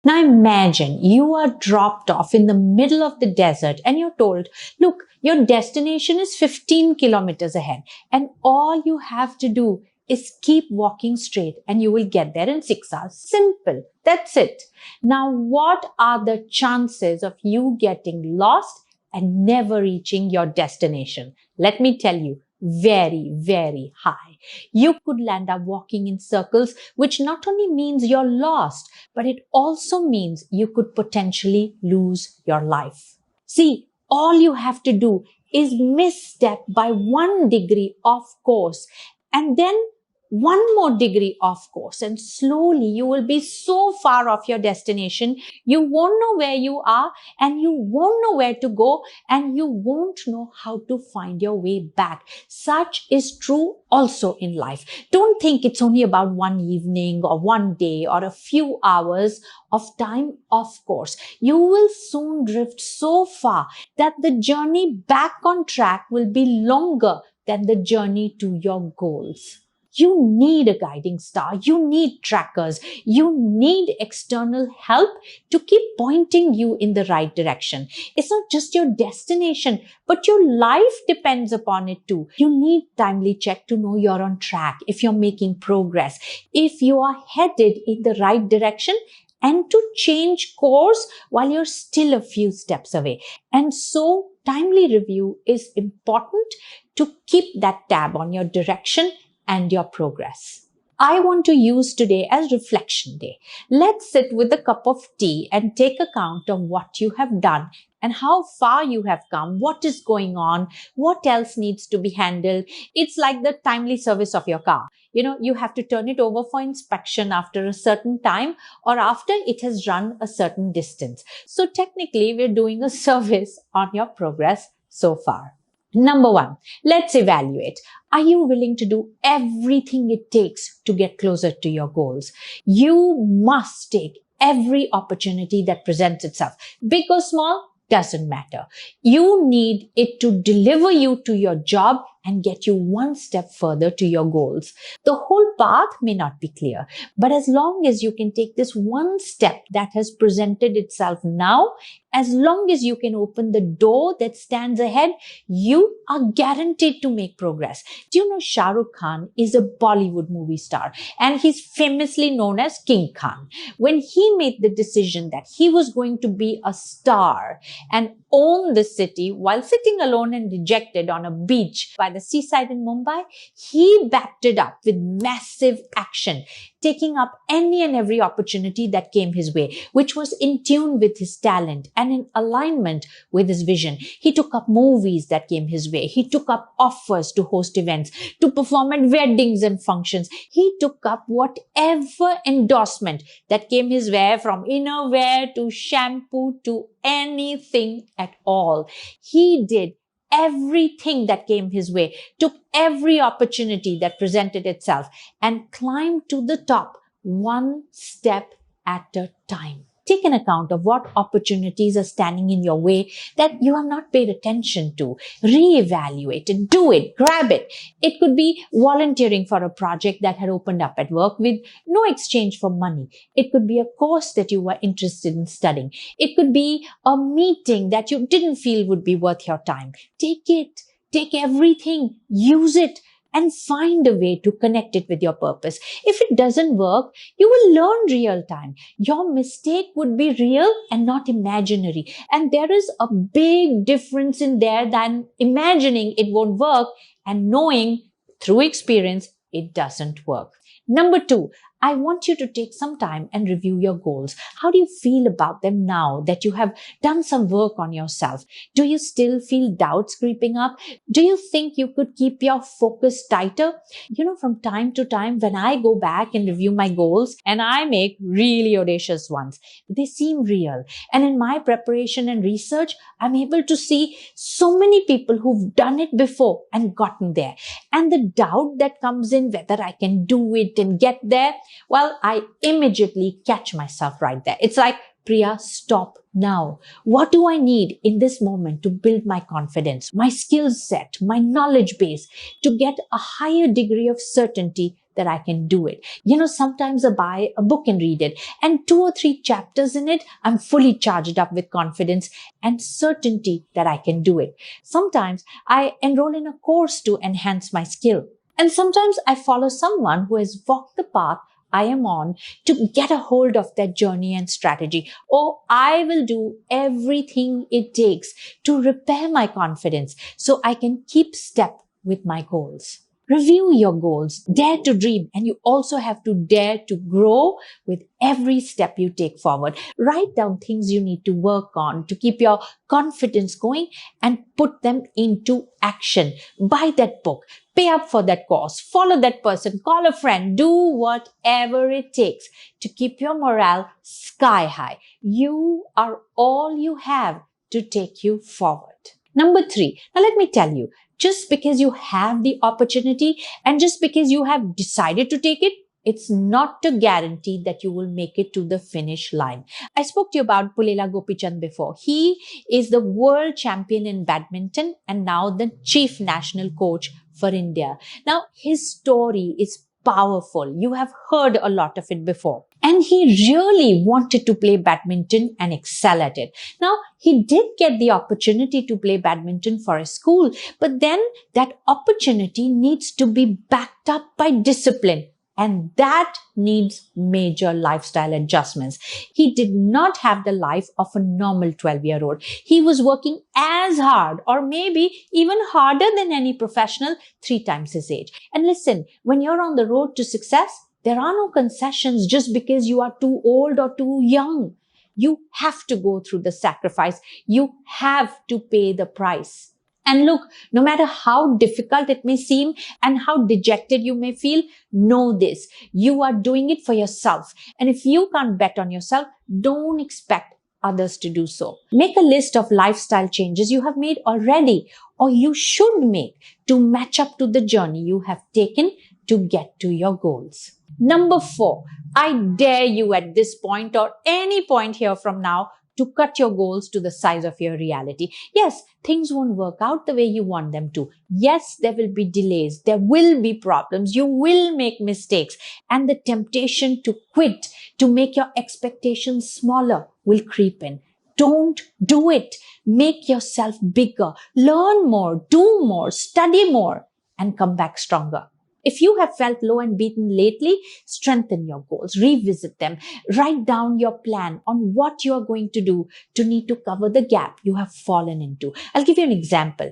Now imagine you are dropped off in the middle of the desert and you're told, look, your destination is 15 kilometers ahead and all you have to do is keep walking straight and you will get there in 6 hours. Simple. That's it. Now, what are the chances of you getting lost and never reaching your destination? Let me tell you, very, very high. You could land up walking in circles, which not only means you're lost, but it also means you could potentially lose your life. See, all you have to do is misstep by 1 degree off course and then 1 more degree off course, and slowly you will be so far off your destination, you won't know where you are and you won't know where to go and you won't know how to find your way back. Such is true also in life. Don't think it's only about 1 evening or 1 day or a few hours of time off course. You will soon drift so far that the journey back on track will be longer than the journey to your goals. You need a guiding star. You need trackers. You need external help to keep pointing you in the right direction. It's not just your destination, but your life depends upon it too. You need timely check to know you're on track, if you're making progress, if you are headed in the right direction, and to change course while you're still a few steps away. And so timely review is important to keep that tab on your direction and your progress. I want to use today as reflection day. Let's sit with a cup of tea and take account of what you have done and how far you have come, what is going on, what else needs to be handled. It's like the timely service of your car. You have to turn it over for inspection after a certain time or after it has run a certain distance. So technically, we're doing a service on your progress so far. Number 1, let's evaluate. Are you willing to do everything it takes to get closer to your goals? You must take every opportunity that presents itself. Big or small, doesn't matter. You need it to deliver you to your job and get you 1 step further to your goals. The whole path may not be clear, but as long as you can take this 1 step that has presented itself now, as long as you can open the door that stands ahead, you are guaranteed to make progress. Do you know Shah Rukh Khan is a Bollywood movie star and he's famously known as King Khan. When he made the decision that he was going to be a star and own the city while sitting alone and dejected on a beach by the seaside in Mumbai, he backed it up with massive action, taking up any and every opportunity that came his way, which was in tune with his talent and in alignment with his vision. He took up movies that came his way. He took up offers to host events, to perform at weddings and functions. He took up whatever endorsement that came his way, from innerwear to shampoo to anything at all. He did everything that came his way, took every opportunity that presented itself, and climbed to the top 1 step at a time. Take an account of what opportunities are standing in your way that you have not paid attention to. Reevaluate it, do it, grab it. It could be volunteering for a project that had opened up at work with no exchange for money. It could be a course that you were interested in studying. It could be a meeting that you didn't feel would be worth your time. Take it, take everything, use it, and find a way to connect it with your purpose. If it doesn't work, you will learn real time. Your mistake would be real and not imaginary. And there is a big difference in there than imagining it won't work and knowing through experience it doesn't work. Number 2, I want you to take some time and review your goals. How do you feel about them now that you have done some work on yourself? Do you still feel doubts creeping up? Do you think you could keep your focus tighter? From time to time, when I go back and review my goals, and I make really audacious ones, they seem real. And in my preparation and research, I'm able to see so many people who've done it before and gotten there. And the doubt that comes in whether I can do it and get there, well, I immediately catch myself right there. It's like Priya, stop now. What do I need in this moment to build my confidence, my skill set, my knowledge base, to get a higher degree of certainty that I can do it? Sometimes I buy a book and read it, and 2 or 3 chapters in it, I'm fully charged up with confidence and certainty that I can do it. Sometimes I enroll in a course to enhance my skill. And sometimes I follow someone who has walked the path I am on to get a hold of that journey and strategy. Or I will do everything it takes to repair my confidence so I can keep step with my goals. Review your goals, dare to dream, and you also have to dare to grow with every step you take forward. Write down things you need to work on to keep your confidence going and put them into action. Buy that book, pay up for that course, follow that person, call a friend, do whatever it takes to keep your morale sky high. You are all you have to take you forward. Number 3, now let me tell you, just because you have the opportunity and just because you have decided to take it, it's not a guarantee that you will make it to the finish line. I spoke to you about Pulela Gopi Chand before. He is the world champion in badminton and now the chief national coach for India. Now, his story is powerful. You have heard a lot of it before. And he really wanted to play badminton and excel at it. Now, he did get the opportunity to play badminton for a school, but then that opportunity needs to be backed up by discipline. And that needs major lifestyle adjustments. He did not have the life of a normal 12-year-old. He was working as hard or maybe even harder than any professional 3 times his age. And listen, when you're on the road to success, there are no concessions just because you are too old or too young. You have to go through the sacrifice. You have to pay the price. And look, no matter how difficult it may seem and how dejected you may feel, know this. You are doing it for yourself. And if you can't bet on yourself, don't expect others to do so. Make a list of lifestyle changes you have made already or you should make to match up to the journey you have taken to get to your goals. Number 4, I dare you at this point or any point here from now to cut your goals to the size of your reality. Yes, things won't work out the way you want them to. Yes, there will be delays. There will be problems. You will make mistakes. And the temptation to quit, to make your expectations smaller will creep in. Don't do it. Make yourself bigger. Learn more, do more, study more, and come back stronger. If you have felt low and beaten lately, strengthen your goals, revisit them, write down your plan on what you are going to do to need to cover the gap you have fallen into. I'll give you an example.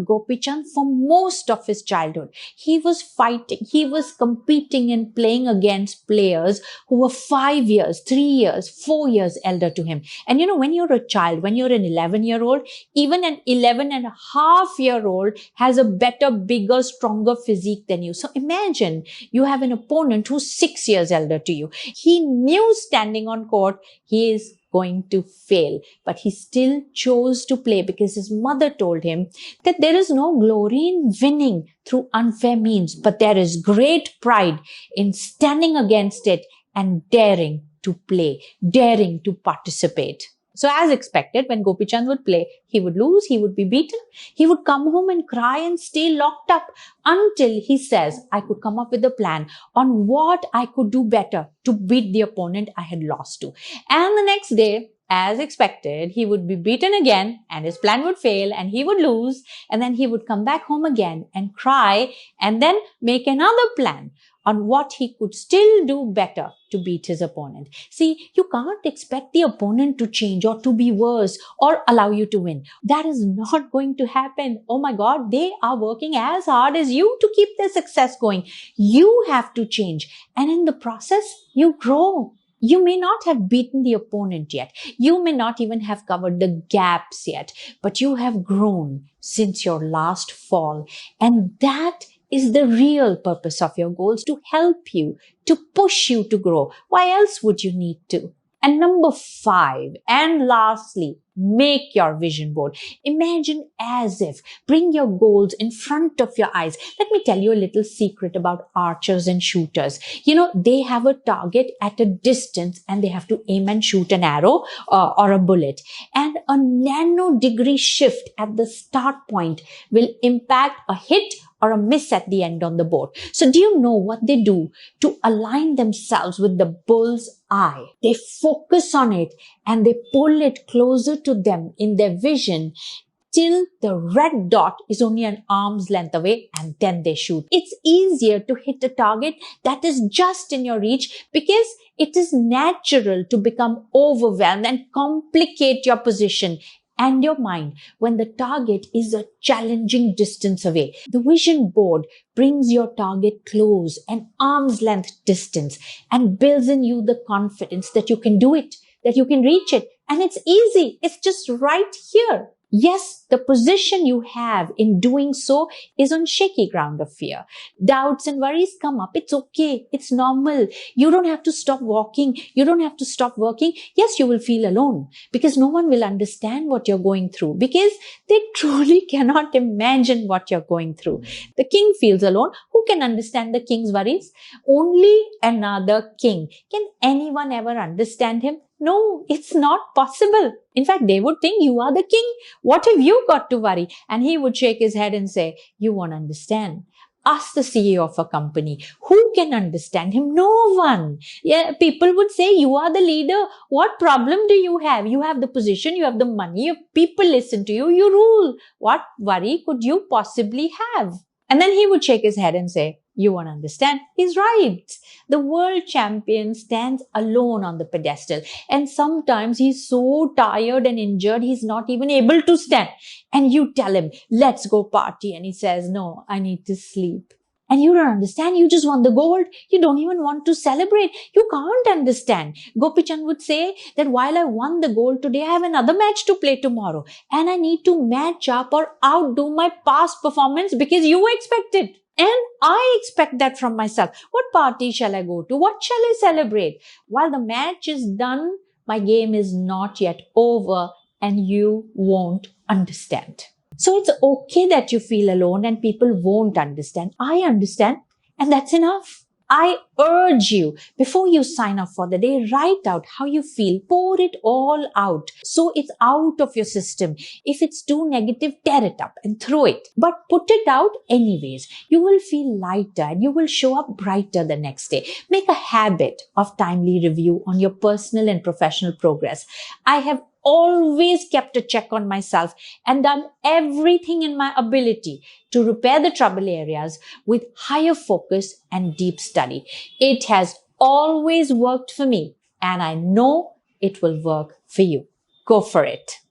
Gopi Chand, for most of his childhood, he was fighting, he was competing and playing against players who were 5 years, 3 years, 4 years elder to him. And when you're a child, when you're an 11-year-old, even an 11-and-a-half-year-old has a better, bigger, stronger physique than you. So imagine you have an opponent who's 6 years elder to you. He knew standing on court he is going to fail, but he still chose to play because his mother told him that there is no glory in winning through unfair means, but there is great pride in standing against it and daring to play, daring to participate. So as expected, when Gopi Chand would play, he would lose, he would be beaten. He would come home and cry and stay locked up until he says, I could come up with a plan on what I could do better to beat the opponent I had lost to. And the next day, as expected, he would be beaten again and his plan would fail and he would lose. And then he would come back home again and cry and then make another plan on what he could still do better to beat his opponent. See, you can't expect the opponent to change or to be worse or allow you to win. That is not going to happen. Oh my God, they are working as hard as you to keep their success going. You have to change. And in the process, you grow. You may not have beaten the opponent yet. You may not even have covered the gaps yet, but you have grown since your last fall. And that is the real purpose of your goals, to help you, to push you to grow. Why else would you need to? And number 5, and lastly, make your vision board. Imagine as if, bring your goals in front of your eyes. Let me tell you a little secret about archers and shooters. They have a target at a distance and they have to aim and shoot an arrow or a bullet. And a nano degree shift at the start point will impact a hit or a miss at the end on the board. So do you know what they do to align themselves with the bull's eye? They focus on it and they pull it closer to them in their vision till the red dot is only an arm's length away, and then they shoot. It's easier to hit a target that is just in your reach because it is natural to become overwhelmed and complicate your position and your mind when the target is a challenging distance away. The vision board brings your target close, an arm's length distance, and builds in you the confidence that you can do it, that you can reach it. And it's easy. It's just right here. Yes, the position you have in doing so is on shaky ground of fear. Doubts and worries come up. It's okay. It's normal. You don't have to stop walking. You don't have to stop working. Yes, you will feel alone because no one will understand what you're going through because they truly cannot imagine what you're going through. The king feels alone. Who can understand the king's worries? Only another king. Can anyone ever understand him? No, it's not possible. In fact, they would think you are the king. What have you got to worry? And he would shake his head and say, you won't understand. Ask the CEO of a company. Who can understand him? No one. Yeah, people would say, you are the leader. What problem do you have? You have the position, you have the money, your people listen to you, you rule. What worry could you possibly have? And then he would shake his head and say, you won't understand. He's right. The world champion stands alone on the pedestal. And sometimes he's so tired and injured, he's not even able to stand. And you tell him, let's go party. And he says, no, I need to sleep. And you don't understand. You just want the gold. You don't even want to celebrate. You can't understand. Gopi Chand would say that while I won the gold today, I have another match to play tomorrow. And I need to match up or outdo my past performance because you expect it. And I expect that from myself. What party shall I go to? What shall I celebrate? While the match is done, my game is not yet over and you won't understand. So it's okay that you feel alone and people won't understand. I understand, and that's enough. I urge you, before you sign up for the day, write out how you feel. Pour it all out. So it's out of your system. If it's too negative, tear it up and throw it. But put it out anyways. You will feel lighter and you will show up brighter the next day. Make a habit of timely review on your personal and professional progress. I have always kept a check on myself and done everything in my ability to repair the trouble areas with higher focus and deep study. It has always worked for me and I know it will work for you. Go for it.